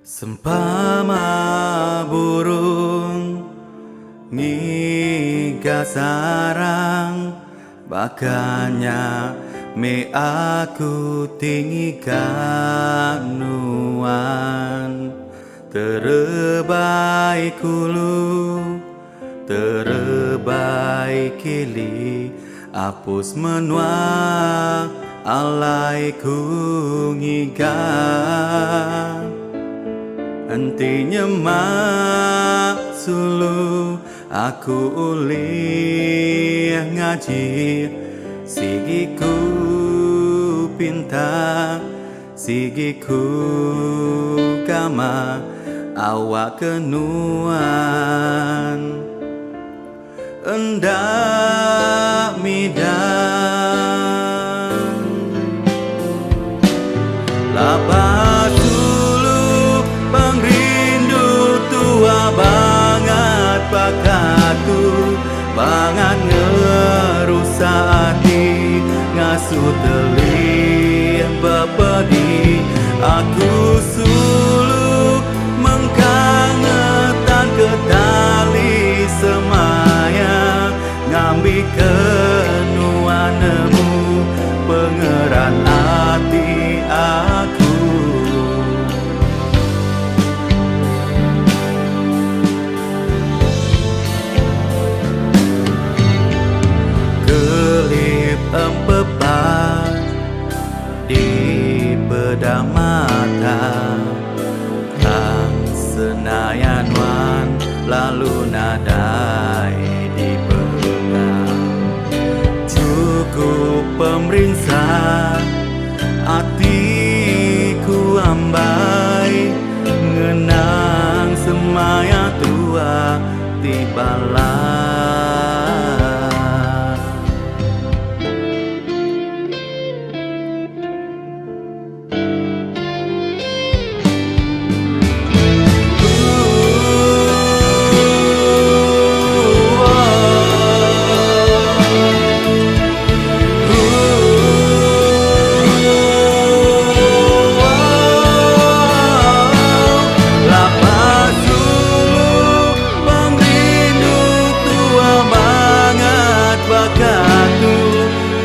Sempama burung ngiga sarang, makanya me aku tinggi kanuan. Terbaik hulu, terbaik kili, apus menua alai ku ngiga. Enti nyemak sulu aku uli ngaji, sigiku pinta, sigiku kama awak kenuan. Endak midang lapas dulu pengrindu tua banget pakatu, banget ngerusak hati, ngasuh telih bepedi. Aku sulu mengkangetan ke tali semaya, ngambil kenuanemu pengeran hati aku. Kelip empepat di bedah mata, kang senayan wan lalu nadai di belah. Cukup pemeriksa hatiku ambai, ngenang semaya tua tibalah.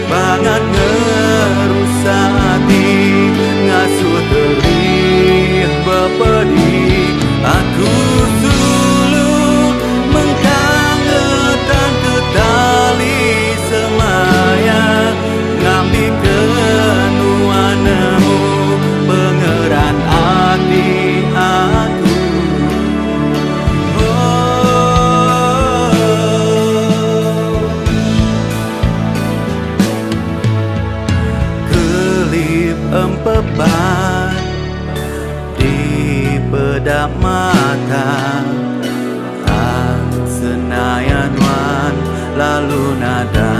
Banget ngerusak hati, ngasuh telih bepedi. Aku sulu mengkangetan ke tali semaya, ngambil kenuanemu pengeran hati aku. Empepat di bedak mata, senayan wan lalu nada